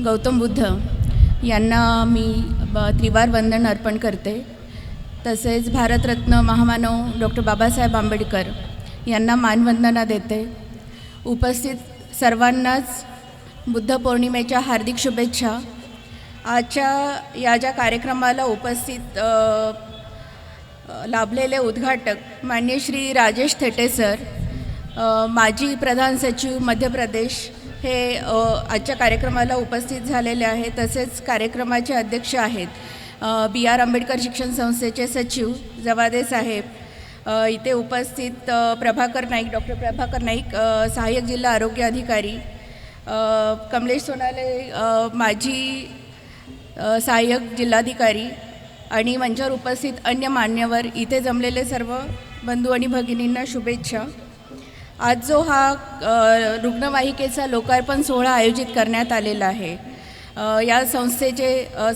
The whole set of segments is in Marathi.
गौतम बुद्ध यांना मी त्रिवार वंदन अर्पण करते। तसेच भारतरत्न महामानव डॉक्टर बाबासाहेब आंबेडकर यांना मानवंदना देते। उपस्थित सर्वांनाच बुद्ध पौर्णिमेच्या हार्दिक शुभेच्छा। आजच्या या ज्या कार्यक्रमाला उपस्थित लाभलेले उद्घाटक माननीय श्री राजेश थेटे सर, माजी प्रधान सचिव मध्य प्रदेश, हे आजच्या कार्यक्रमाला उपस्थित झालेले आहेत। तसेच कार्यक्रमाचे अध्यक्ष आहेत BR आंबेडकर शिक्षण संस्थेचे सचिव जवादे साहेब, इथे उपस्थित प्रभाकर नाईक, डॉक्टर प्रभाकर नाईक, सहाय्यक जिल्हा आरोग्य अधिकारी, कमलेश सोनाले माजी सहाय्यक जिल्हाधिकारी आणि मंचावर उपस्थित अन्य मान्यवर, इथे जमलेले सर्व बंधू आणि भगिनींना शुभेच्छा। आज जो हा रुग्णवाहिकेचा लोकार्पण सोहळा आयोजित करण्यात आलेला आहे, या संस्थेचे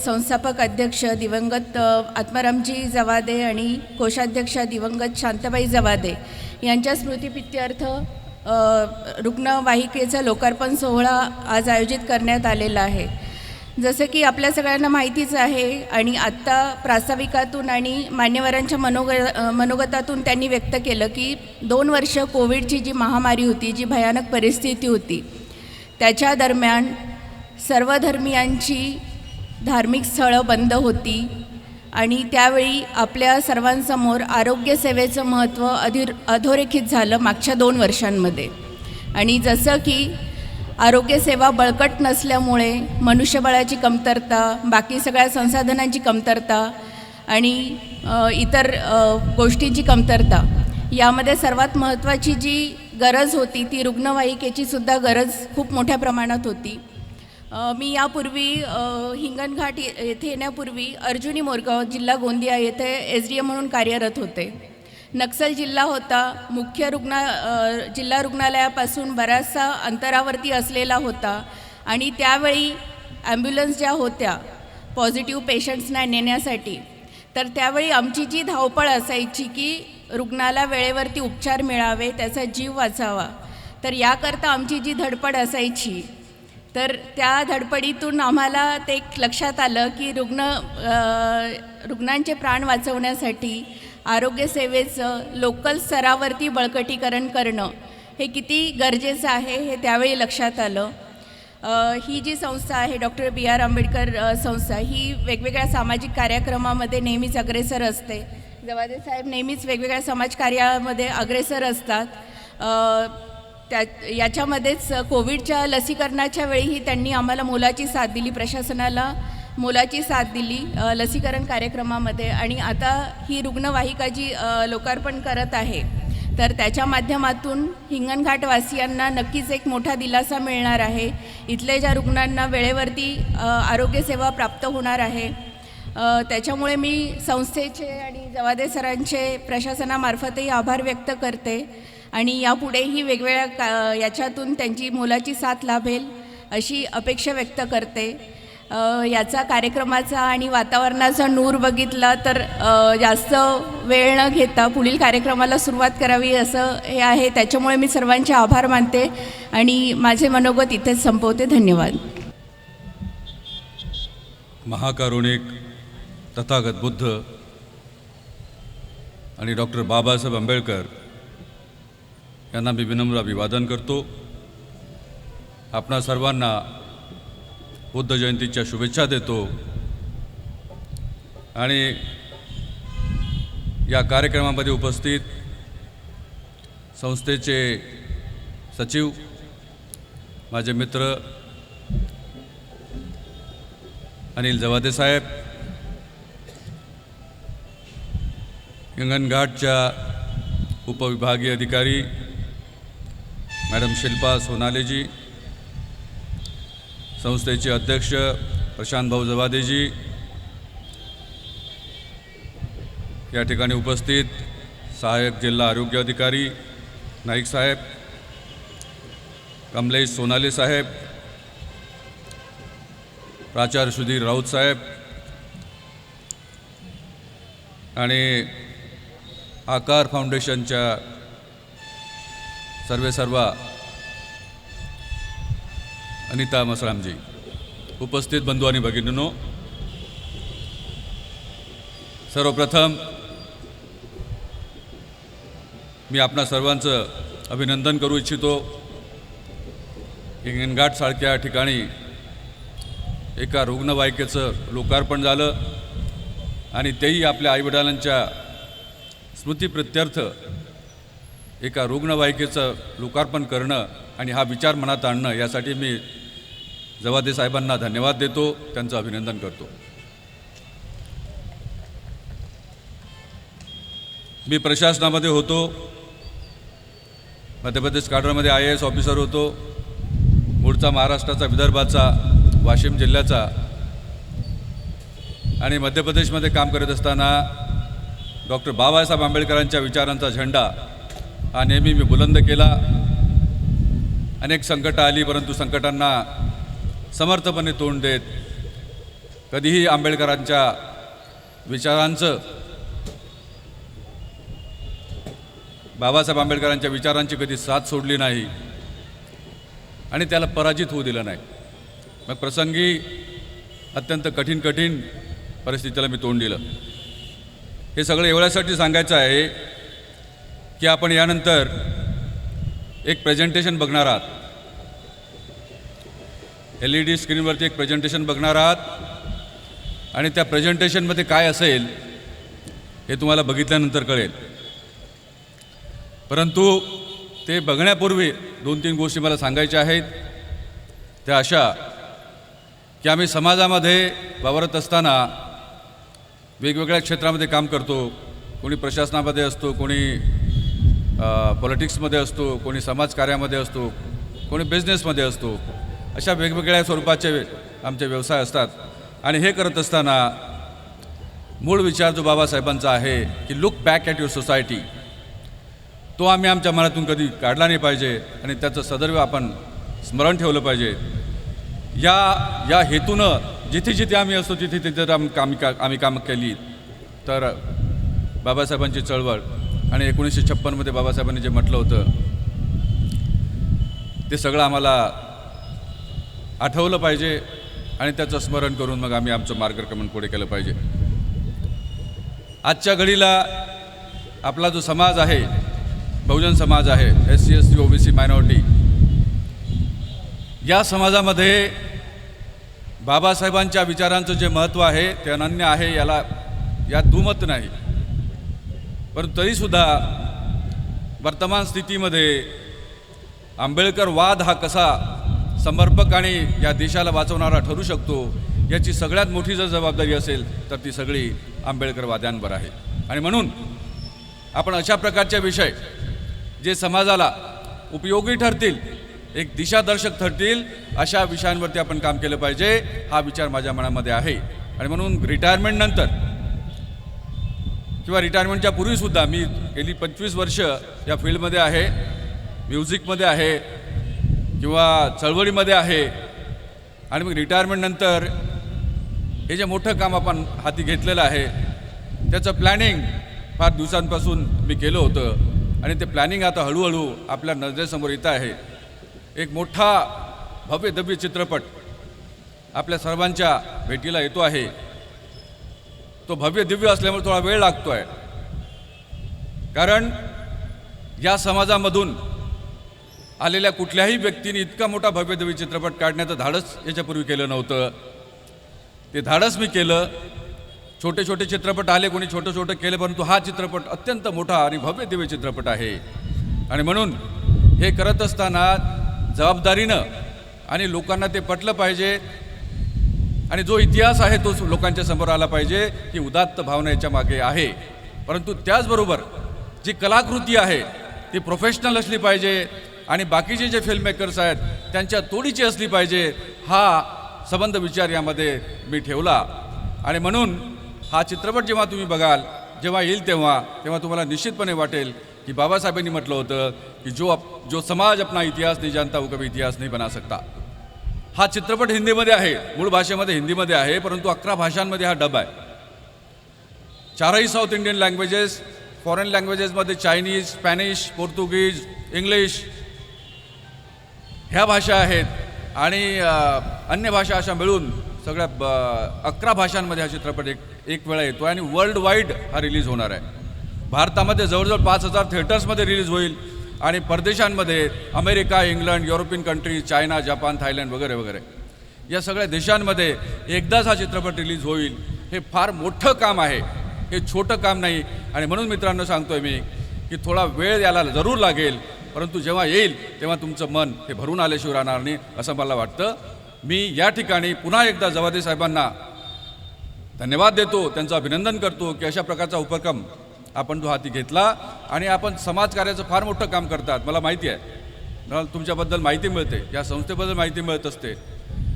संस्थापक अध्यक्ष दिवंगत आत्मारामजी जवादे आणि कोषाध्यक्षा दिवंगत शांताबाई जवादे यांच्या स्मृतिप्रीत्यर्थ रुग्णवाहिकेचा लोकार्पण सोहळा आज आयोजित करण्यात आलेला आहे. जसं की आपल्या सगळ्यांना माहितीच आहे आणि आत्ता प्रास्ताविकातून आणि मान्यवरांच्या मनोगतातून त्यांनी व्यक्त केलं की 2 वर्ष कोविडची जी महामारी होती, जी भयानक परिस्थिती होती, त्याच्या दरम्यान सर्वधर्मियांची धार्मिक स्थळं बंद होती आणि त्यावेळी आपल्या सर्वांसमोर आरोग्यसेवेचं महत्त्व अधोरेखित झालं मागच्या 2 वर्षांमध्ये. आणि जसं की आरोग्यसेवा बळकट नसल्यामुळे मनुष्यबळाची कमतरता, बाकी सगळ्या संसाधनांची कमतरता आणि इतर गोष्टींची कमतरता, यामध्ये सर्वात महत्त्वाची जी गरज होती ती रुग्णवाहिकेची सुद्धा गरज खूप मोठ्या प्रमाणात होती. मी यापूर्वी हिंगणघाट येथे येण्यापूर्वी अर्जुनी मोरगाव, जिल्हा गोंदिया येथे SDM म्हणून कार्यरत होते. नक्सल जिल्हा होता, मुख्य जिल्हा रुग्णालयापासून बऱ्याचसा अंतरावरती असलेला होता आणि त्यावेळी ॲम्ब्युलन्स ज्या होत्या पॉझिटिव्ह पेशंट्सना नेण्यासाठी, तर त्यावेळी आमची जी धावपळ असायची की रुग्णाला वेळेवरती उपचार मिळावे, त्याचा जीव वाचावा, तर याकरता आमची जी धडपड असायची, तर त्या धडपडीतून आम्हाला ते एक लक्षात आलं की रुग्णांचे प्राण वाचवण्यासाठी आरोग्यसेवेचं लोकल स्तरावरती बळकटीकरण करणं हे किती गरजेचं आहे हे त्यावेळी लक्षात आलं. ही जी संस्था आहे डॉक्टर BR आंबेडकर संस्था, ही वेगवेगळ्या सामाजिक कार्यक्रमामध्ये नेहमीच अग्रेसर असते. जवादे साहेब नेहमीच वेगवेगळ्या समाजकार्यामध्ये अग्रेसर असतात. याच्यामध्येच कोविडच्या लसीकरणाच्या वेळीही त्यांनी आम्हाला मोलाची साथ दिली, प्रशासनाला मोलाची साथ दिली लसीकरण कार्यक्रमामध्ये. आणि आता ही रुग्णवाहिका जी लोकार्पण करत आहे, तर त्याच्या माध्यमातून हिंगणघाटवासियांना नक्कीच एक मोठा दिलासा मिळणार आहे. इथले ज्या रुग्णांना वेळेवरती आरोग्यसेवा प्राप्त होणार आहे. त्याच्यामुळे मी संस्थेचे आणि जवादे सरांचे प्रशासनामार्फतही आभार व्यक्त करते आणि यापुढेही वेगवेगळ्या याच्यातून त्यांची मोलाची साथ लाभेल अशी अपेक्षा व्यक्त करते. याचा कार्यक्रमाचा आणि वातावरणाचा नूर बघितला तर जास्त वेळ न घेता पुढील कार्यक्रमाला सुरुवात करावी असं हे आहे. त्याच्यामुळे मी सर्वांचे आभार मानते आणि माझे मनोगत इथेच संपवते. धन्यवाद. महाकारुणिक तथागत बुद्ध आणि डॉक्टर बाबासाहेब आंबेडकर यांना मी विनम्र अभिवादन करतो. आपणा सर्वांना बुद्ध जयंतीच्या शुभेच्छा देतो आणि या कार्यक्रमामध्ये उपस्थित संस्थेचे सचिव, माझे मित्र अनिल जवादे साहेब, हिंगणघाटच्या उपविभागीय अधिकारी मॅडम शिल्पा सोनालेजी, संस्थेचे अध्यक्ष प्रशांत भाऊ जवादेजी, या ठिकाणी उपस्थित सहाय्यक जिल्हा आरोग्य अधिकारी नाईक साहेब, कमलेश सोनाले साहेब, प्राचार्य सुधीर राऊत साहेब आणि आकार फाउंडेशनच्या सर्व अनिता मसरामजी, उपस्थित बंधू आणि भगिनींनो, सर्वप्रथम मी आपणा सर्वांचं अभिनंदन करू इच्छितो. हिंगणघाटसारख्या ठिकाणी एका रुग्णवाहिकेचं लोकार्पण झालं आणि तेही आपल्या आईवडिलांच्या स्मृतिप्रित्यर्थ एका रुग्णवाहिकेचं लोकार्पण करणं आणि हा विचार मनात आणणं, यासाठी मी जवादे साहेबांना धन्यवाद देतो, त्यांचं अभिनंदन करतो. मी प्रशासनामध्ये होतो, मध्य प्रदेश काडरमध्ये IAS ऑफिसर होतो, मूळचा महाराष्ट्राचा, विदर्भाचा, वाशिम जिल्ह्याचा, आणि मध्य प्रदेशमध्ये काम करत असताना डॉक्टर बाबासाहेब आंबेडकरांच्या विचारांचा झेंडा हा नेहमी मी बुलंद केला. अनेक संकटं आली, परंतु संकटांना समर्थपणे तोंड देत कधीही आंबेडकरांच्या विचारांचं बाबासाहेब आंबेडकरांच्या विचारांची कधी साथ सोडली नाही आणि त्याला पराजित होऊ दिलं नाही. मग प्रसंगी अत्यंत कठीण परिस्थितीला मी तोंड दिलं. हे सगळं एवढ्यासाठी सांगायचं आहे की आपण यानंतर एक प्रेझेंटेशन बघणार आहात. LED स्क्रीनवरती एक प्रेझेंटेशन बघणार आहात आणि त्या प्रेझेंटेशनमध्ये काय असेल हे तुम्हाला बघितल्यानंतर कळेल. परंतु ते बघण्यापूर्वी 2-3 गोष्टी मला सांगायच्या आहेत. त्या अशा की आम्ही समाजामध्ये वावरत असताना वेगवेगळ्या क्षेत्रामध्ये काम करतो. कोणी प्रशासनामध्ये असतो, कोणी पॉलिटिक्समध्ये असतो, कोणी समाजकार्यामध्ये असतो, कोणी बिझनेसमध्ये असतो. अशा वेगवेगळ्या स्वरूपाचे आमचे व्यवसाय असतात. आणि हे करत असताना मूळ विचार जो बाबासाहेबांचा आहे की look back at your society, तो आम्ही आमच्या मनातून कधी काढला नाही पाहिजे आणि त्याचं सदैव आपण स्मरण ठेवलं पाहिजे. या हेतूनं जिथे आम्ही असतो तिथे आम्ही कामं केली तर बाबासाहेबांची चळवळ आणि 1956मध्ये बाबासाहेबांनी जे म्हटलं होतं ते सगळं आम्हाला आठवलं पाहिजे आणि त्याचं स्मरण करून मग आम्ही आमचं मार्गक्रमण पुढे केलं पाहिजे. आजच्या घडीला आपला जो समाज आहे, बहुजन समाज आहे, SC ST OBC मायनॉरिटी, या समाजामध्ये बाबासाहेबांच्या विचारांचं जे महत्त्व आहे ते अनन्य आहे, यात दुमत नाही. परंतु तरीसुद्धा वर्तमान स्थितीमध्ये आंबेडकरवाद हा कसा समर्पक आणि या देशाला वाचवणारा ठरू शकतो याची सगळ्यात मोठी जर जबाबदारी असेल तर ती सगळी आंबेडकरवाद्यांवर आहे. आणि म्हणून आपण अशा प्रकारचे विषय जे समाजाला उपयोगी ठरतील, एक दिशादर्शक ठरतील, अशा विषयांवरती आपण काम केलं पाहिजे, हा विचार माझ्या मनामध्ये आहे. आणि म्हणून रिटायरमेंटनंतर किंवा रिटायरमेंटच्या पूर्वीसुद्धा मी गेली 25 वर्ष या फील्डमध्ये आहे, म्युझिकमध्ये आहे किंवा चळवळीमध्ये आहे. आणि मग रिटायरमेंटनंतर हे जे मोठं काम आपण हाती घेतलेलं आहे त्याचं प्लॅनिंग फार दिवसांपासून मी केलं होतं आणि ते प्लॅनिंग आता हळूहळू आपल्या नजरेसमोर येत आहे. एक मोठा भव्य दिव्य चित्रपट आपल्या सर्वांच्या भेटीला येतो आहे. तो भव्य दिव्य असल्यामुळे थोडा वेळ लागतो आहे, कारण या समाजामधून आलेल्या कुठल्याही व्यक्तीने इतका मोठा भव्य दिव्य चित्रपट काढण्याचं धाडस याच्यापूर्वी केलं नव्हतं. ते धाडस मी केलं. छोटे छोटे चित्रपट आले, कोणी छोटं केलं, परंतु हा चित्रपट अत्यंत मोठा आणि भव्य दिव्य चित्रपट आहे. आणि म्हणून हे करत असताना जबाबदारीनं आणि लोकांना ते पटलं पाहिजे आणि जो इतिहास आहे तो लोकांच्या समोर आला पाहिजे की उदात्त भावना याच्या मागे आहे. परंतु त्याचबरोबर जी कलाकृती आहे ती प्रोफेशनल असली पाहिजे आणि बाकीचे जे फिल्म मेकर्स आहेत त्यांच्या तोडीची असली पाहिजे, हा संबंध विचार यामध्ये मी ठेवला. आणि म्हणून हा चित्रपट जेव्हा तुम्ही बघाल, जेव्हा येईल तेव्हा तुम्हाला निश्चितपणे वाटेल की बाबासाहेबांनी म्हटलं होतं की जो समाज अपना इतिहास नहीं जानता वो कभी इतिहास नहीं बना सकता. हा चित्रपट हिंदीमध्ये आहे, मूळ भाषेमध्ये हिंदीमध्ये आहे, परंतु 11 भाषांमध्ये हा डब आहे. 4ही साऊथ इंडियन लँग्वेजेस, फॉरेन लँग्वेजेसमध्ये चायनीज, स्पॅनिश, पोर्तुगीज, इंग्लिश ह्या भाषा आहेत आणि अन्य भाषा अशा मिळून सगळ्या 11 भाषांमध्ये हा चित्रपट एक वेळा येतो आणि वर्ल्ड वाईड हा रिलीज होणार आहे. भारतामध्ये जवळजवळ 5000 थिएटर्समध्ये रिलीज होईल आणि परदेशांमध्ये America, England, European countries, China, Japan, Thailand वगैरे वगैरे या सगळ्या देशांमध्ये एकदाच हा चित्रपट रिलीज होईल. हे फार मोठं काम आहे, हे छोटं काम नाही. आणि म्हणून मित्रांनो सांगतोय मी की थोडा वेळ याला जरूर लागेल, परंतु जेव्हा येईल तेव्हा तुमचं मन हे भरून आल्याशिवाय राहणार नाही असं मला वाटतं. मी या ठिकाणी पुन्हा एकदा जवादे साहेबांना धन्यवाद देतो, त्यांचं अभिनंदन करतो की अशा प्रकारचा उपक्रम आपण जो हाती घेतला आणि आपण समाजकार्याचं फार मोठं काम करतात. मला माहिती आहे, मला तुमच्याबद्दल माहिती मिळते, या संस्थेबद्दल माहिती मिळत असते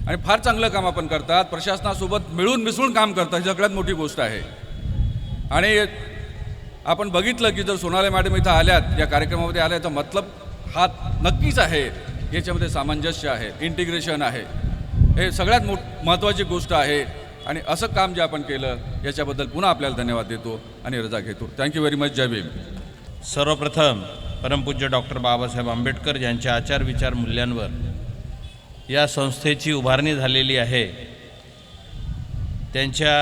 आणि फार चांगलं काम आपण करतात. प्रशासनासोबत मिळून मिसळून काम करतात, ही सगळ्यात मोठी गोष्ट आहे. आणि आपण बघितलं की जर सोनाली मॅडम इथं आल्यात, या कार्यक्रमामध्ये आल्या, तर मतलब हा नक्कीच आहे, याच्यामध्ये सामंजस्य आहे, इंटिग्रेशन आहे, हे सगळ्यात महत्त्वाची गोष्ट आहे. आणि असं काम जे आपण केलं याच्याबद्दल पुन्हा आपल्याला धन्यवाद देतो आणि रजा घेतो. Thank you very much. Jai Bhim. सर्वप्रथम परमपूज्य डॉक्टर बाबासाहेब आंबेडकर यांच्या आचारविचार मूल्यांवर या संस्थेची उभारणी झालेली आहे, त्यांच्या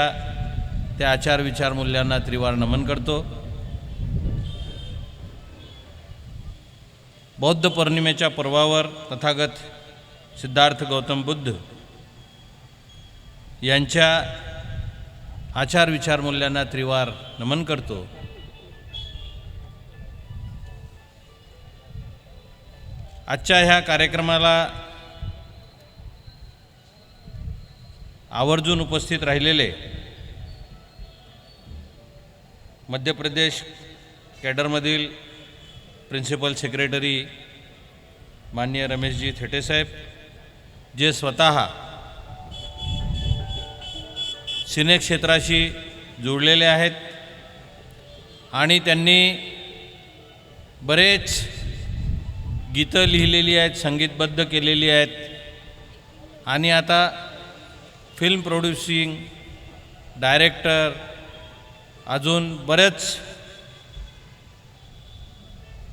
त्या आचारविचार मूल्यांना त्रिवार नमन करतो. बौद्ध पौर्णिमेच्या पर्वावर तथागत सिद्धार्थ गौतम बुद्ध यांच्या आचारविचार मूल्यांना त्रिवार नमन करतो. आजच्या ह्या कार्यक्रमाला आवर्जून उपस्थित राहिलेले मध्य प्रदेश कॅडरमधील प्रिन्सिपल सेक्रेटरी माननीय रमेशजी थेटेसाहेब, जे स्वतः सिने क्षेत्राशी जोडलेले आहेत आणि त्यांनी बरेच गीतं लिहिलेली आहेत, संगीतबद्ध केलेली आहेत आणि आता फिल्म प्रोड्युसिंग, डायरेक्टर, अजून बरेच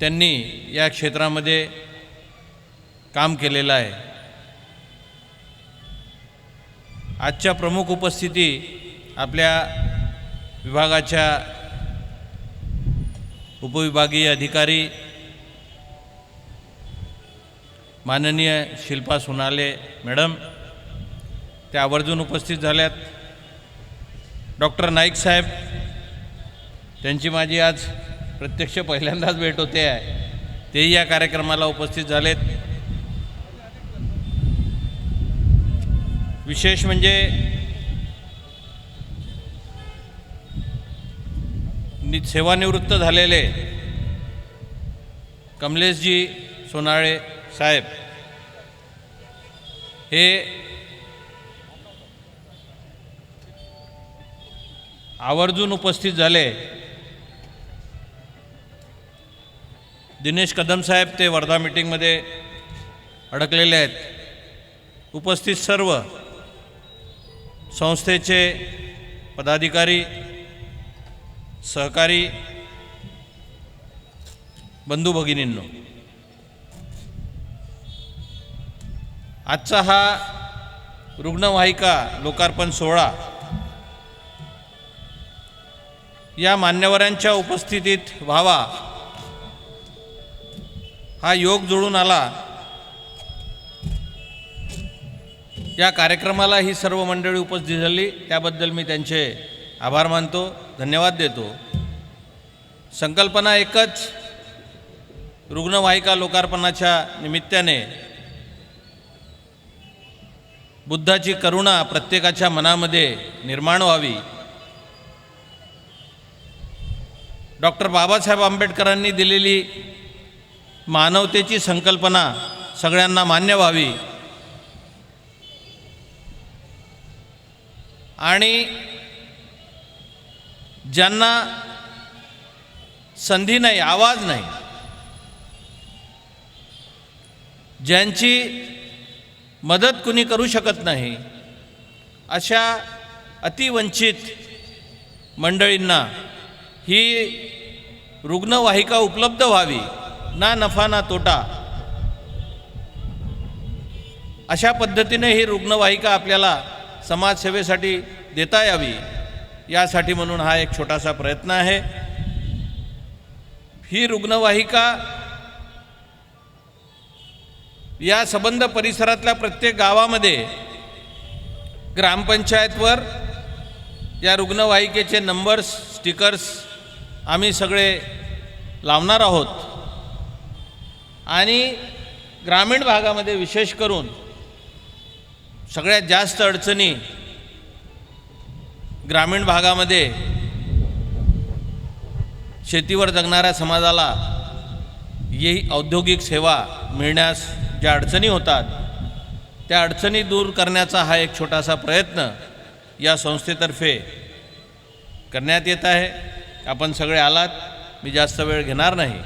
त्यांनी या क्षेत्रामध्ये काम केलेलं आहे. आजच्या प्रमुख उपस्थिती आपल्या विभागाच्या उपविभागीय अधिकारी माननीय शिल्पा सोनाले मॅडम, त्या आवर्जून उपस्थित झाल्यात. डॉक्टर नाईक साहेब, त्यांची माझी आज प्रत्यक्ष पहिल्यांदाच भेट होते आहे, तेही या कार्यक्रमाला उपस्थित झालेत. विशेष म्हणजे सेवानिवृत्त झालेले कमलेशजी सोनाळे साहेब, हे आवर्जून उपस्थित झाले. दिनेश कदम साहेब, ते वर्धा मीटिंगमध्ये अडकलेले आहेत. उपस्थित सर्व संस्थेचे पदाधिकारी, सहकारी, बंधू भगिनींनो, आजचा हा रुग्णवाहिका लोकार्पण सोहळा या मान्यवरांच्या उपस्थितीत व्हावा, हा योग जुळून आला. या कार्यक्रमाला ही सर्व मंडळी उपस्थित झाली, त्याबद्दल मी त्यांचे आभार मानतो, धन्यवाद देतो. संकल्पना एकच, रुग्णवाहिका लोकार्पणाच्या निमित्ताने बुद्धाची करुणा प्रत्येकाच्या मनामध्ये निर्माण व्हावी. डॉक्टर बाबासाहेब आंबेडकरांनी दिलेली मानवतेची संकल्पना सगळ्यांना मान्य व्हावी आणि ज्यांना संधी नाही, आवाज नाही, ज्यांची मदत कुणी करू शकत नाही, अशा अतिवंचित मंडळींना ही रुग्णवाहिका उपलब्ध व्हावी, ना नफा ना तोटा, अशा पद्धतीने ही रुग्णवाहिका आपल्याला समाजसेवेसाठी देता यावी, यासाठी म्हणून हा एक छोटासा प्रयत्न आहे. ही रुग्णवाहिका या संबंध परिसरातल्या प्रत्येक गावामध्ये ग्रामपंचायतवर या रुग्णवाहिकेचे नंबर्स, स्टिकर्स आम्ही सगळे लावणार आहोत आणि ग्रामीण भागामध्ये विशेष करून सगळ्यात जास्त अडचणी ग्रामीण भागामध्ये शेतीवर जगणाऱ्या समाजाला ही औद्योगिक सेवा मिळण्यास ज्या अडचणी होतात, त्या अडचणी दूर करण्याचा हा एक छोटासा प्रयत्न या संस्थेतर्फे करण्यात येत आहे. आपण सगळे आलात, मी जास्त वेळ घेणार नाही.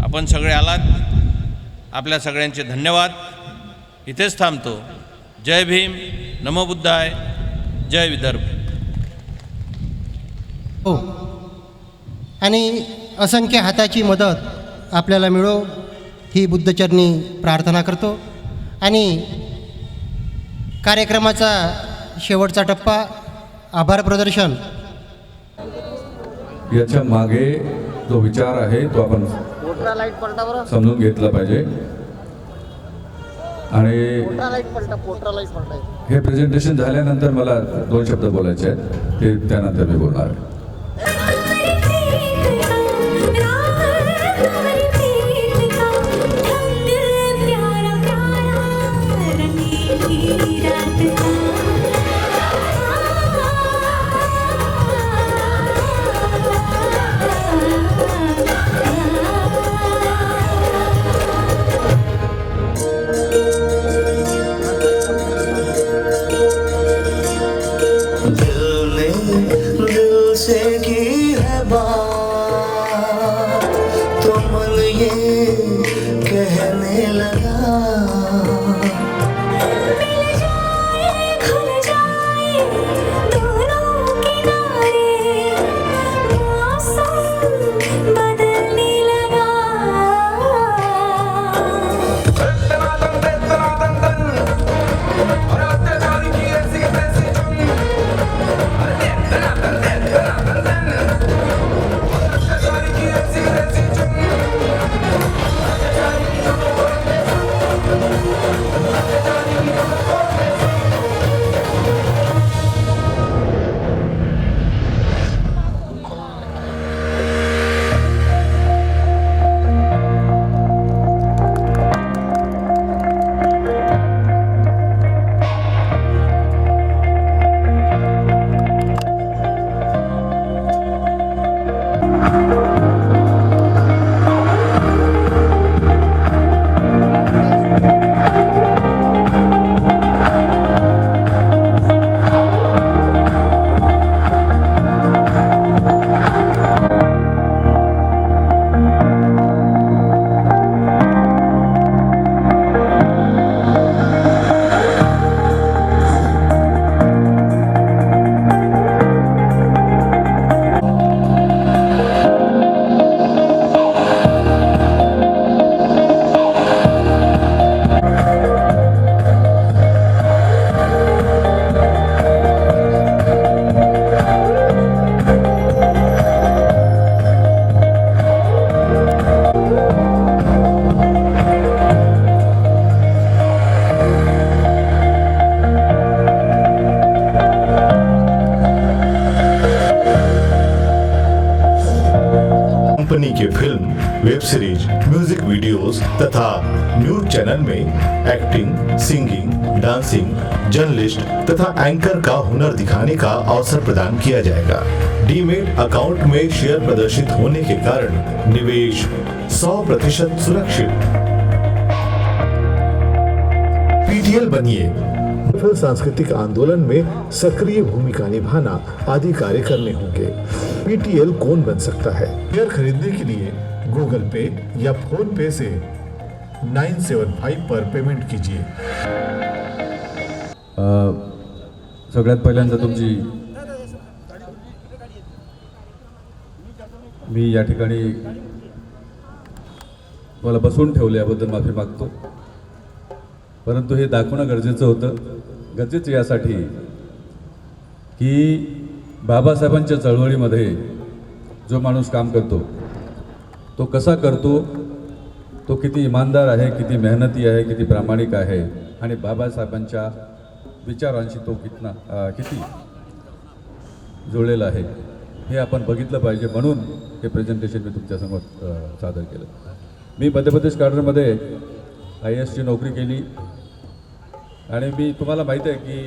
आपण सगळे आलात, आपल्या सगळ्यांचे धन्यवाद. इथेच थांबतो. जय भीम, नमो बुद्धाय, जय विदर्भ. हो, आणि असंख्य हाताची मदत आपल्याला मिळो ही बुद्धचरणी प्रार्थना करतो. आणि कार्यक्रमाचा शेवटचा टप्पा आभार प्रदर्शन. याच्या मागे जो विचार आहे तो आपण समजून घेतला पाहिजे. आणि हे प्रेझेंटेशन झाल्यानंतर मला 2 शब्द बोलायचे आहेत, ते त्यानंतर मी बोलणार आहे. कंपनी के film, web series, music videos तथा न्यूज चैनल में एक्टिंग, सिंगिंग, डांसिंग, जर्नलिस्ट तथा एंकर का हुनर दिखाने का अवसर प्रदान किया जाएगा. डीमेट अकाउंट में शेयर प्रदर्शित होने के कारण निवेश 100% सुरक्षित. पीटीएल बनिए, सांस्कृतिक आंदोलन में सक्रिय भूमिका निभाना आदि कार्य करने होंगे. पीटीएल कौन बन सकता है? शेयर खरीदने के लिए गूगल पे या फोन पे से 975 पर पेमेंट कीजिए. सगळ्यात पहिल्यांदा तुमची मी या ठिकाणी मला बसवून ठेवल्याबद्दल माफी मागतो. परंतु हे दाखवणं गरजेचं होतं. गरजेचं यासाठी की बाबासाहेबांच्या चळवळीमध्ये जो माणूस काम करतो तो कसा करतो, तो किती इमानदार आहे, किती मेहनती आहे, किती प्रामाणिक आहे आणि बाबासाहेबांच्या विचारांशी तो किती जुळलेला आहे हे आपण बघितलं पाहिजे. म्हणून हे प्रेझेंटेशन मी तुमच्यासमोर सादर केलं. मी मध्य प्रदेश कॅडरमध्ये IASची नोकरी केली आणि मी तुम्हाला माहीत आहे की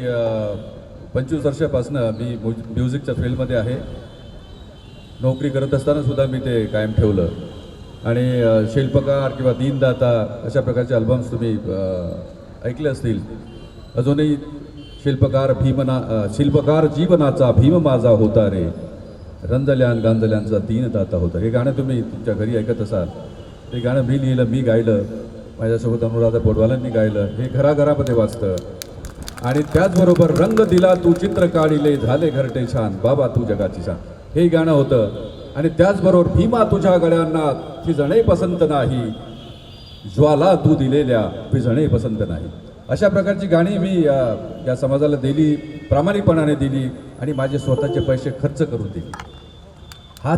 25 वर्षापासून मी म्युझिकच्या फील्डमध्ये आहे. नोकरी करत असतानासुद्धा मी ते कायम ठेवलं आणि शिल्पकार किंवा दीनदाता अशा प्रकारचे अल्बम्स तुम्ही ऐकले असतील. अजूनही शिल्पकार जीवनाचा भीम माझा होता रे, रंजल्यान गांजल्यांचा दीनदाता होता. हे गाणं तुम्ही तुमच्या घरी ऐकत असाल. ते गाणं मी लिहिलं, मी गायलं, माझ्यासोबत अनुराधा पोडवालांनी गायलं. हे घराघरामध्ये वाजतं. आणि त्याचबरोबर रंग दिला तू चित्र काढिले, झाले घरटे छान, बाबा तू जगाची छान, हे गाणं होतं. आणि त्याचबरोबर भीमा तुझ्या गळ्यांना थिजणे पसंत नाही, ज्वाला तू दिलेल्या पिजणे पसंत नाही. अशा प्रकारची गाणी मी या समाजाला दिली, प्रामाणिकपणाने दिली आणि माझे स्वतःचे पैसे खर्च करून दिली. हा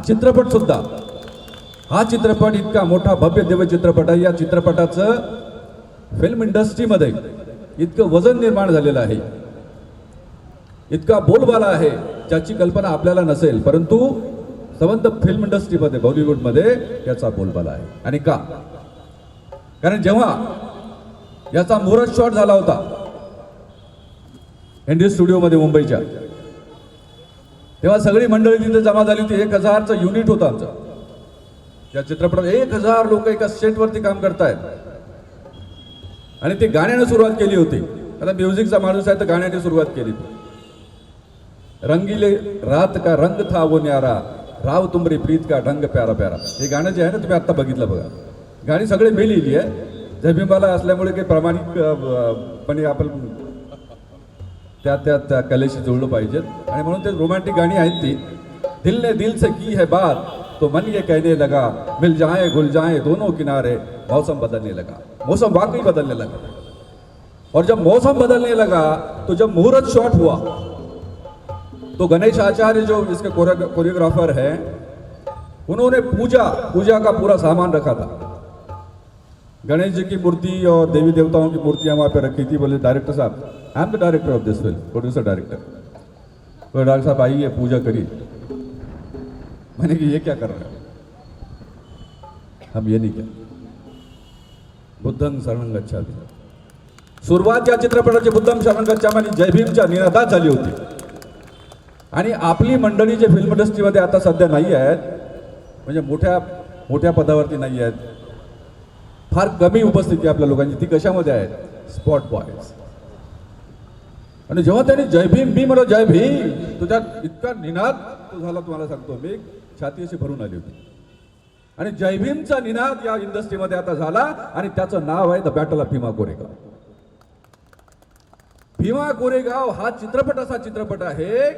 चित्रपट इतका मोठा भव्य दिव्य चित्रपट आहे. या चित्रपटाचं फिल्म इंडस्ट्रीमध्ये इतकं वजन निर्माण झालेलं आहे, इतका बोलबाला आहे, ज्याची कल्पना आपल्याला नसेल, परंतु संबंध फिल्म इंडस्ट्रीमध्ये बॉलिवूडमध्ये याचा बोलबाला आहे. आणि का? कारण जेव्हा याचा मुहूर्त शॉट झाला होता एनडी स्टुडिओमध्ये मुंबईच्या, तेव्हा सगळी मंडळी तिथे जमा झाली होती. 1000चं युनिट होतं आमचं या चित्रपटात. 1000 लोक एका सेटवरती काम करतायत आणि ते गाण्याने सुरुवात केली होती. आता म्युझिकचा माणूस आहे तर गाण्याने सुरुवात केली. रंगीले रात का रंग था वो न्यारा, राव तुमरी प्रीत का ढंग प्यारा प्यारा. हे गाणं जे आहे ना, तुम्ही आत्ता बघितलं बघा. गाणी सगळे मी लिहिली आहे. जयभीमाला असल्यामुळे काही प्रामाणिकपणे आपण त्या कलेशी जुळलं पाहिजेत आणि म्हणून ते रोमॅन्टिक गाणी आहेत. ती दिल ने दिल से की है बात तो मन ये कहने लगा, मिल जाए घुल जाए दोनों किनारे, मौसम बदलने लगा. मौसम वाकई बदलने लगा. और जब मौसम बदलने लगा तो जब मुहूर्त शॉट हुआ तो गणेश आचार्य जो इसके कोरियोग्राफर हैं, उन्होंने पूजा का पूरा सामान रखा था. गणेश जी की मूर्ति और देवी देवताओं की मूर्तियां वहाँ पे रखी थी. बोले डायरेक्टर साहब, I am the director of this film, producer director. तो डॉक्टर साहब आइए पूजा करिए. मैंने कि ये क्या कर रहे हैं? हम ये नहीं किया. बुद्धं शरणं गच्छामि. सुरुवात या चित्रपटाची बुद्धं शरणं गच्छामि आणि जय भीमच्या निनादात झाली होती. आणि आपली मंडळी जे फिल्म इंडस्ट्रीमध्ये आता सध्या नाही आहेत, म्हणजे मोठ्या पदावरती नाही आहेत, फार कमी उपस्थिती आपल्या लोकांची, ती कशामध्ये आहेत? Spot boys. आणि जेव्हा त्यांनी जय भीम मी म्हणलं जय भीम, तो त्यात इतका निनाद तो झाला, तुम्हाला सांगतो मी, छाती अशी भरून आली होती. आणि जय भीमचा निनाद या इंडस्ट्रीमध्ये आता झाला आणि त्याचं नाव आहे the battle of Bhima Koregaon. Bhima Koregaon हा चित्रपट असा चित्रपट आहे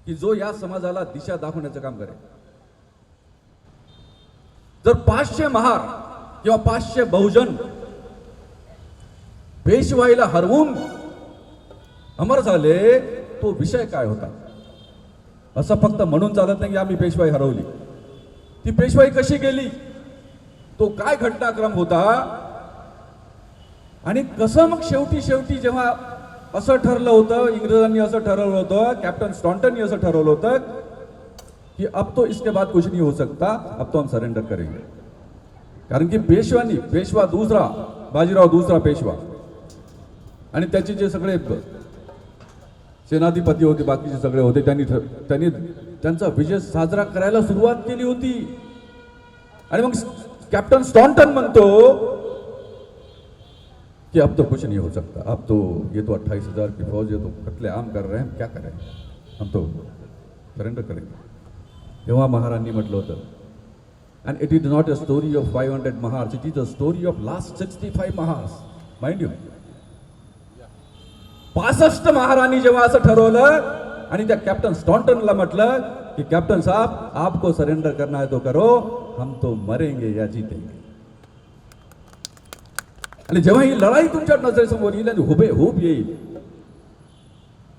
की जो या समाजाला दिशा दाखवण्याचं काम करेल. जर 500 महार किंवा 500 बहुजन पेशवाईला हरवून अमर झाले, तो विषय काय होता? असं फक्त म्हणून चालत नाही की आम्ही पेशवाई हरवली. ती पेशवाई कशी गेली, तो काय घटनाक्रम होता आणि कसं मग शेवटी जेव्हा असं ठरलं होतं, इंग्रजांनी असं ठरवलं होतं, कॅप्टन स्टॉन्टननी असं ठरवलं होतं कि अब तो इसके बाद कुछ नहीं हो सकता, अब तो हम सरेंडर करेंगे. कारण की पेशवा दूसरा, बाजीराव दूसरा पेशवा आणि त्याचे जे सगळे सेनाधिपती होते, बाकीचे सगळे होते, त्यांनी त्यांचा विजय साजरा करायला सुरुवात केली होती. आणि मग कॅप्टन स्टॉन्टन म्हणतो कि अब तो कुछ नहीं हो सकता, अब तो ये तो 28,000 की फौज है, तो कत्लेआम कर रहे हैं, हम क्या करें, हम तो सरेंडर करेंगे. तेव्हा महारांनी म्हटलं होतं, and it is not a story of 500 Mahars, it is a story of last 65 Mahars, mind you. 65 महारांनी जेव्हा असं ठरवलं आणि त्या कॅप्टन स्टॉन्टनला म्हटलं की कॅप्टन साहब आपको सरेंडर करना है तो करो, हम तो मरेंगे या जीतेंगे. आणि जेव्हा ही लढाई तुमच्या नजरेसमोर येईल आणि हुबेहूब येईल,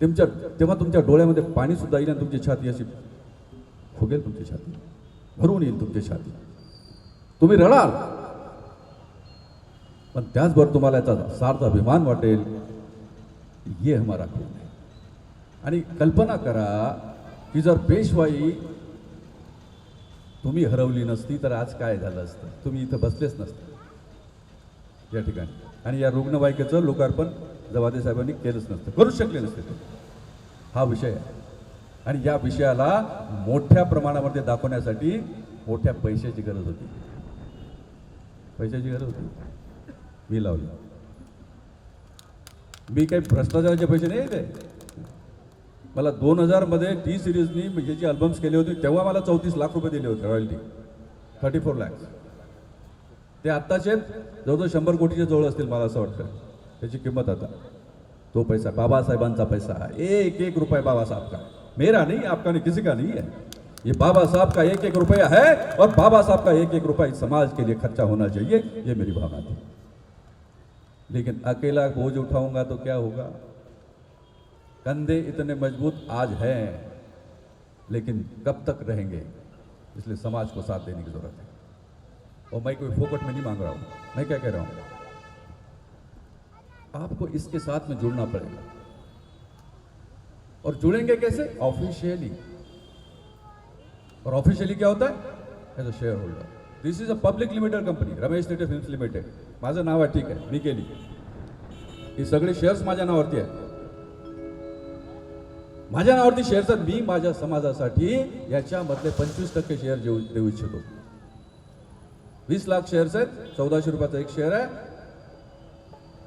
तेव्हा तुमच्या डोळ्यामध्ये पाणी सुद्धा येईल आणि तुमची छाती अशी फुगेल, तुमची छाती भरून येईल, तुमची छाती, तुम्ही रडाल. पण त्याचबरोबर तुम्हाला याचा सार्थ अभिमान वाटेल, ये हमारा खून है. आणि कल्पना करा की जर पेशवाई तुम्ही हरवली नसती तर आज काय झालं असतं? तुम्ही इथं बसलेच नसते या ठिकाणी. आणि या रुग्णवाहिकेचं लोकार्पण जवादे साहेबांनी केलंच नसतं, करूच शकले नसते. हा विषय आहे आणि या विषयाला मोठ्या प्रमाणामध्ये दाखवण्यासाठी मोठ्या पैशाची गरज होती. पैशाची गरज होती, मी लावली. मी काही भ्रष्टाचाराचे पैसे नाही येते. मला 2000 मध्ये टी सिरीजनी ह्याची अल्बम्स केले होते, तेव्हा मला 34 लाख रुपये दिले होते रॉयल्टी, 34 लाख. ते आत्ताचे जवळजवळ 100 कोटीच्या जवळ असतील मला असं वाटतं त्याची किंमत. आता तो पैसा बाबासाहेबांचा पैसा, एक रुपये बाबासाहेब का, मेरा नहीं, आपका नहीं, किसी का नहीं है. ये बाबा साहब का एक एक रुपया है और बाबा साहब का एक एक रुपया इस समाज के लिए खर्चा होना चाहिए, ये मेरी भावना थी। लेकिन अकेला बोझ उठाऊंगा तो क्या होगा? कंधे इतने मजबूत आज हैं, लेकिन कब तक रहेंगे? इसलिए समाज को साथ देने की जरूरत है। और मैं कोई फोकट में नहीं मांग रहा हूं, मैं क्या कह रहा हूं, आपको इसके साथ में जुड़ना पड़ेगा। और जुड़ेंगे कैसे? ऑफिशियली। और ऑफिशियली क्या होता है? As a share holder. This is a public limited company, Ramesh Thete films limited. माझं नाव आहे, ठीक आहे, मी केली. हे सगळे शेअर्स माझ्या नावावरती आहेत. माझ्या नावावरती शेअर्स आहेत. मी माझ्या समाजासाठी याच्यामधले 25% शेअर देऊ इच्छितो. 20 लाख शेअर्स आहेत, 1400 रुपयाचा एक शेअर आहे.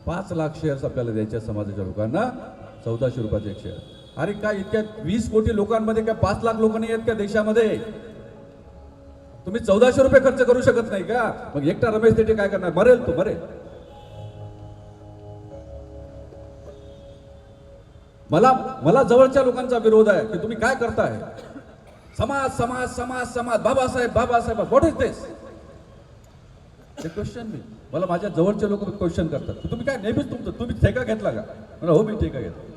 5 लाख शेअर्स आपल्याला द्यायचे समाजाच्या लोकांना, 1400 रुपयाचा एक शेअर. अरे काय इतक्या 20 कोटी लोकांमध्ये काय 5 लाख लोक नाही आहेत का देशामध्ये? तुम्ही 1400 रुपये खर्च करू शकत नाही का? मग एकटा रमेश थेटे काय करणार? मरेल तो, मरेल. मला जवळच्या लोकांचा विरोध आहे की तुम्ही काय करताय? समाज समाज समाज समाज, बाबासाहेब बाबासाहेब, व्हॉट इज दिस? ते क्वेश्चन मी, मला माझ्या जवळचे लोक क्वेश्चन करतात की तुम्ही काय नेहमीच तुम्ही ठेका घेतला का? मला हो, मी ठेका घेतला.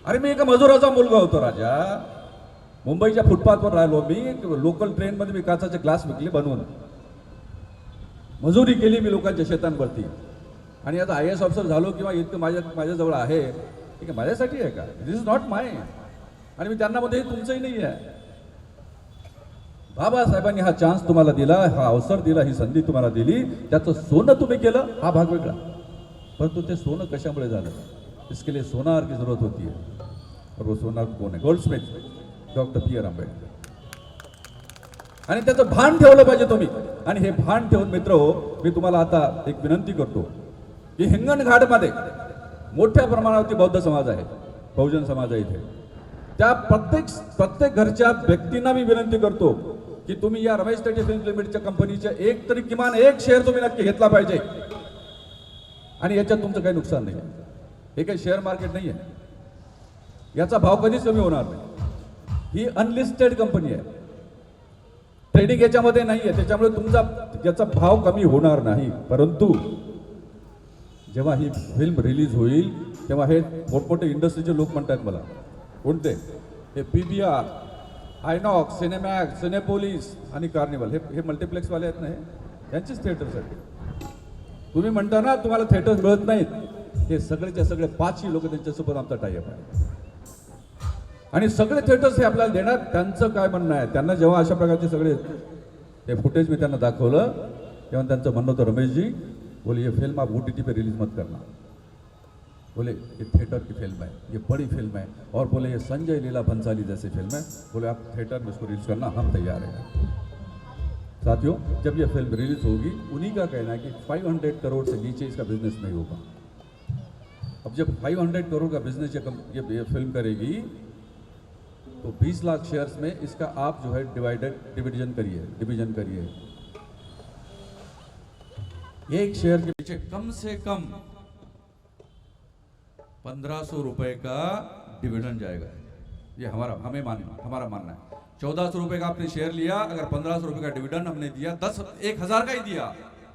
अरे मी एका मजुराचा मुलगा होतो राजा. मुंबईच्या फुटपाथवर राहिलो मी. लोकल ट्रेनमध्ये मी काचाचे ग्लास विकले बनवून. मजुरी केली मी लोकांच्या शेतांवरती. आणि आता IAS ऑफिसर झालो किंवा इतकं माझ्याजवळ आहे, ठीक आहे, माझ्यासाठी आहे का? दिस इज नॉट माय. आणि मी त्यांना मध्ये तुमचंही नाही आहे. बाबासाहेबांनी हा चान्स तुम्हाला दिला, हा अवसर दिला, ही संधी तुम्हाला दिली, त्याचं सोनं तुम्ही केलं, हा भाग वेगळा. परंतु ते सोनं कशामुळे झालं? इसके लिए सोनार की जरूरत होती है. और वो सोनार कौन है? Goldsmith, doctor P.R. आंबेडकर. आणि त्याचं भान ठेवलं पाहिजे तुम्ही. आणि हे भान ठेवून मित्र हो, मी तुम्हाला आता एक विनंती करतो की हिंगणघाटमध्ये मोठ्या प्रमाणावरती बौद्ध समाज आहे, बहुजन समाज आहे इथे. त्या प्रत्येक घरच्या व्यक्तींना मी विनंती करतो की तुम्ही या रमेश थेटे फिल्म्स लिमिटेडच्या कंपनीच्या एक तरी किमान एक शेअर तुम्ही नक्की घेतला पाहिजे. आणि याच्यात तुमचं काही नुकसान नाही आहे. हे काही शेअर मार्केट नाही आहे. याचा भाव कधीच कमी होणार नाही. ही अनलिस्टेड कंपनी आहे. ट्रेडिंग याच्यामध्ये नाही आहे, त्याच्यामुळे तुमचा याचा भाव कमी होणार नाही. परंतु जेव्हा ही फिल्म रिलीज होईल तेव्हा हे मोठमोठे इंडस्ट्रीचे लोक म्हणतात मला, कोणते? हे PVR, आयनॉक्स, सिनेमॅक्स, सिनेपोलिस आणि कार्निवल, हे मल्टिप्लेक्सवाले आहेत ना, यांचेच थिएटर्स आहेत. तुम्ही म्हणता ना तुम्हाला थिएटर्स मिळत नाहीत, हे सगळेच्या सगळे 5ही लोक त्यांच्यासोबत आमचा टायअप आहे. आणि सगळे थिएटर्स हे आपल्याला देणार. त्यांचं काय म्हणणं आहे? त्यांना जेव्हा अशा प्रकारचे सगळे ते फुटेज मी त्यांना दाखवलं तेव्हा त्यांचं म्हणणं होतं, रमेशजी बोले ये फिल्म आप OTT पे रिलीज मत करना. बोले ये थिएटर की फिल्म है, ये बड़ी फिल्म है. और बोले ये संजय लीला भंसाली जैसी फिल्म है, बोले आप थिएटर में इसको रिलीज करना, हम तैयार हैं. साथियों, जब ये फिल्म रिलीज होगी, उन्हीं का कहना है कि 500 करोड़ से नीचे इसका बिजनेस नहीं होगा. अब जब 500 करोड़ का बिजनेस ये फिल्म करेगी तो 20 लाख शेयर्स में इसका आप जो है डिवीजन करिए. एक शेयर के पीछे कम से कम 1500 रुपए का डिविडेंड जाएगा. ये हमारा मानना है. 1400 रुपए का आपने शेयर लिया, अगर 1500 रुपए का डिविडेंड हमने दिया, 10,000 का ही दिया,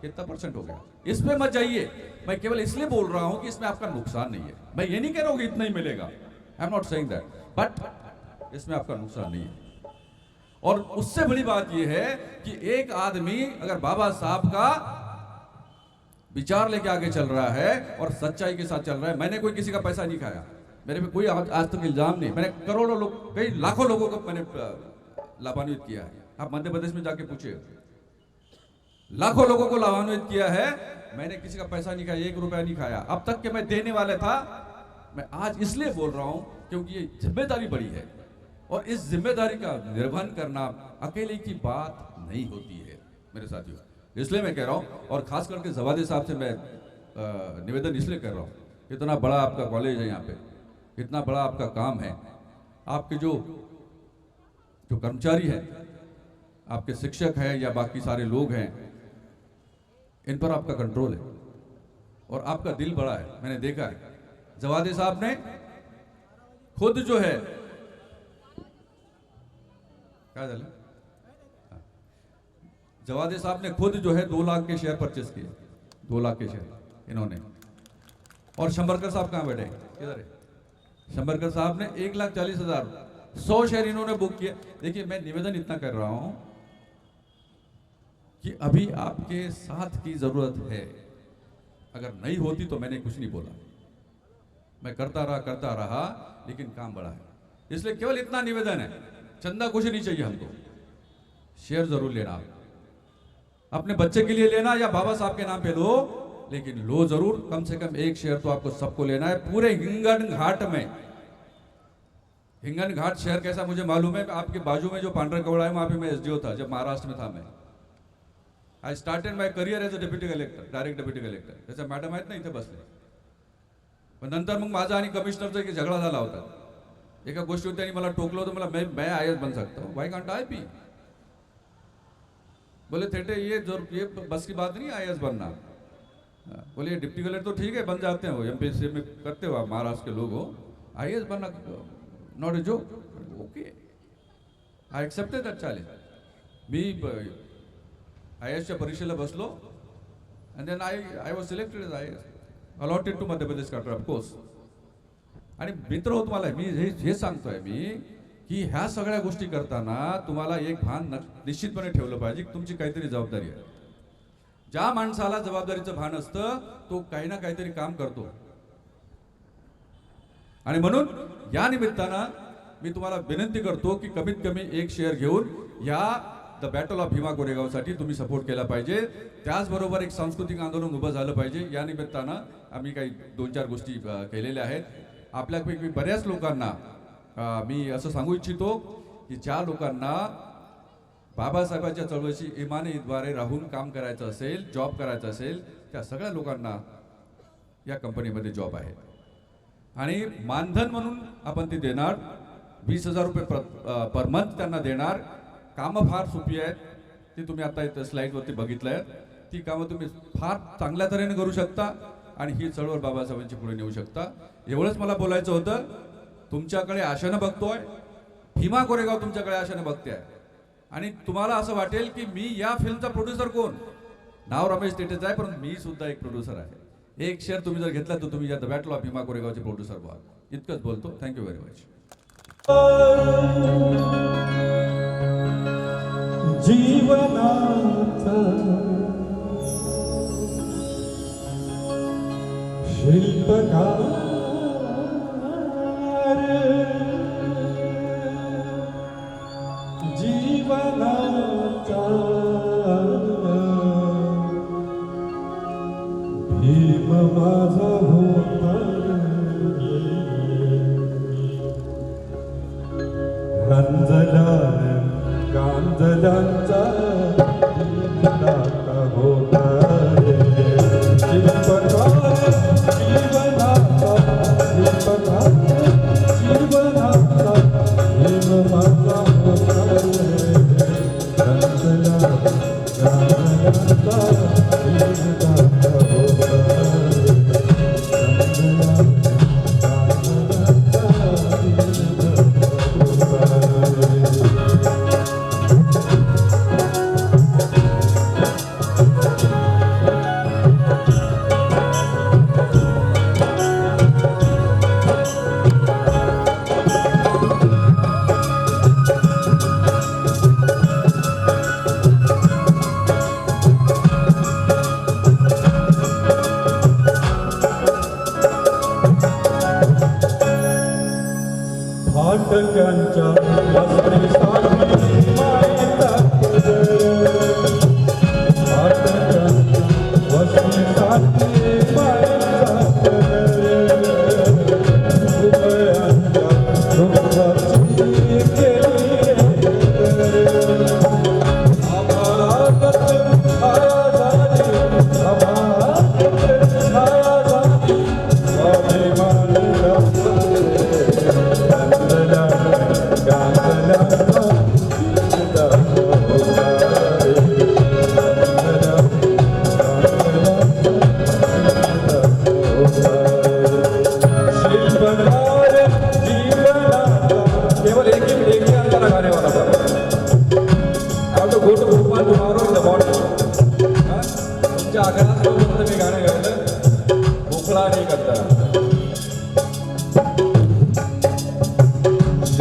कितना परसेंट हो गया? इस पे मत जाइए. मैं केवल इसलिए बोल रहा हूं कि इसमें आपका नुकसान नहीं है. मैं ये नहीं कह रहा हूं कि इतना ही मिलेगा, I am not saying that, but इसमें आपका नुकसान नहीं है. और उससे बड़ी बात यह है कि एक आदमी अगर बाबा साहब का विचार लेके आगे चल रहा है और सच्चाई के साथ चल रहा है. मैंने कोई किसी का पैसा नहीं खाया, मेरे पे कोई आज तक इल्जाम नहीं. मैंने करोड़ों लोग, कई लाखों लोगों को मैंने लाभान्वित किया है. आप मध्य प्रदेश में जाके पूछिए, लाखों लोगों को लाभान्वित किया है. मैंने किसी का पैसा नहीं खाया, 1 रुपया नहीं खाया. अब तक के मैं देने वाले था. मैं आज इसलिए बोल रहा हूं क्योंकि ये जिम्मेदारी बड़ी है और इस जिम्मेदारी का निर्वहन करना अकेले की बात नहीं होती है मेरे साथियों. इसलिए मैं कह रहा हूं, और खास करके जवादे साहब से मैं निवेदन इसलिए कर रहा हूं, इतना बड़ा आपका कॉलेज है यहाँ पे, इतना बड़ा आपका काम है, आपके जो कर्मचारी हैं, आपके शिक्षक हैं या बाकी सारे लोग हैं, इन पर आपका कंट्रोल है और आपका दिल बड़ा है. मैंने देखा है जवादे साहब ने खुद जो है, क्या जवादे साहब ने खुद जो है 2 लाख के शेयर परचेस किए, 2 लाख के शेयर इन्होंने। और शंबरकर साहब कहाँ बैठे, किधर है शंबरकर साहब ने 1,40,000 100 शेयर इन्होंने बुक किए। देखिए मैं निवेदन इतना कर रहा हूं कि अभी आपके साथ की जरूरत है, अगर नहीं होती तो मैंने कुछ नहीं बोला, मैं करता रहा लेकिन काम बढ़ा है। इसलिए केवल इतना निवेदन है, चंदा कुछ नहीं चाहिए हमको, शेयर जरूर लेना, अपने बच्चे के लिए लेना या बाबा साहब के नाम पे लो, लेकिन लो जरूर, कम से कम 1 शेयर तो आपको सबको लेना है। पूरे हिंगन घाट में, हिंगन घाट शहर कैसा मुझे मालूम है, आपके बाजू में जो पांढरा कवड़ा है वहां पे मैं एसडीओ था जब महाराष्ट्र में था मैं। I started my career as a deputy collector, direct deputy collector. त्याच्या मॅडम आहेत ना इथे बसले, पण नंतर मग माझा आणि कमिशनरचा एक झगडा झाला होता। एका गोष्टीवर त्यांनी मला टोकलं होतं, मला मैं आईएएस बन सकता हूं, व्हाई कांट आई बी? बोले थेटे ये बस की बात नहीं आईएएस बनना। बोले डिप्टी कलेक्टर तो ठीक है बन जाते हो, एमपीएससी में करते हो आप, महाराष्ट्र के लोग हो, आईएएस बनना not a joke. Okay, I accepted that challenge. मी आईएएसच्या परीक्षेला बसलो and then I was selected as IAS, allotted to Madhya Pradesh collector of course. आणि मित्र हो तुम्हाला मी हे सांगतोय मी की ह्या सगळ्या गोष्टी करताना तुम्हाला एक भान निश्चितपणे ठेवलं पाहिजे की तुमची काहीतरी जबाबदारी आहे। ज्या माणसाला जबाबदारीचं भान असतं तो काही ना काहीतरी काम करतो, आणि म्हणून या निमित्तानं मी तुम्हाला विनंती करतो की कमीत कमी 1 शेअर घेऊन या द बॅटल ऑफ भीमा कोरेगावसाठी तुम्ही सपोर्ट केला पाहिजे। त्याचबरोबर एक सांस्कृतिक आंदोलन उभं झालं पाहिजे। या निमित्तानं आम्ही काही 2-4 गोष्टी केलेल्या आहेत। आपल्यापैकी बऱ्याच लोकांना मी असं सांगू इच्छितो की ज्या लोकांना बाबासाहेबांच्या चळवळीची इमानीद्वारे राहून काम करायचं असेल, जॉब करायचं असेल, त्या सगळ्या लोकांना या कंपनीमध्ये जॉब आहे आणि मानधन म्हणून आपण ते देणार। 20,000 रुपये पर मंथ त्यांना देणार। कामं फार सोपी आहेत, ती तुम्ही आता इथं स्लाईडवरती बघितलं आहे, ती कामं तुम्ही फार चांगल्या तऱ्हेने करू शकता आणि ही चळवळ बाबासाहेबांची पुढे नेऊ शकता। एवढंच मला बोलायचं होतं। तुमच्याकडे आशेनं बघतोय, भीमा कोरेगाव तुमच्याकडे आशेनं बघते आहे आणि तुम्हाला असं वाटेल की मी या फिल्मचा प्रोड्युसर कोण, नाव रमेश टेटेच आहे, पण मी सुद्धा एक प्रोड्युसर आहे। 1 शेअर तुम्ही जर घेतला तर तुम्ही या द बॅटल ऑफ भीमा कोरेगावचे प्रोड्युसर व्हाल। इतकंच बोलतो, थँक्यू व्हेरी मच। जीवनाचा शिल्पकार जीवनाचा भीम माझा होता रंजलान गांजलांचा दाता होता शिल्पकार जीवनाचा शिल्पकार जीवनाचा भीम माझा होता रंजलान गांजलांचा दाता होता रंजलान फाटक्यांच्या वस्त्रीसाठी मायेचा फाटक्यांच्या वस्त्रीसाठी मायेचा उभयांच्या दुःखाची केली आभाळात छाया झाली आभाळात छाया झाली स्वाभिमानी गांजला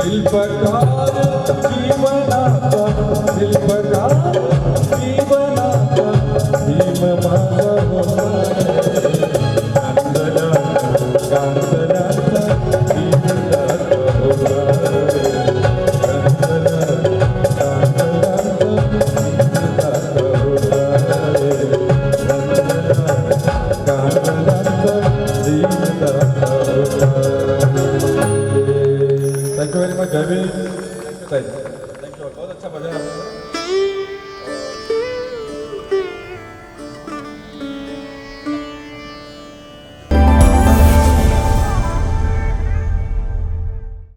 शिल्पकार जीवनाचा शिल्पकार जीवनाचा भीम माझा कांदनाचा भीमदास Thank you very much, Javi. Thank you. बहुत अच्छा बजा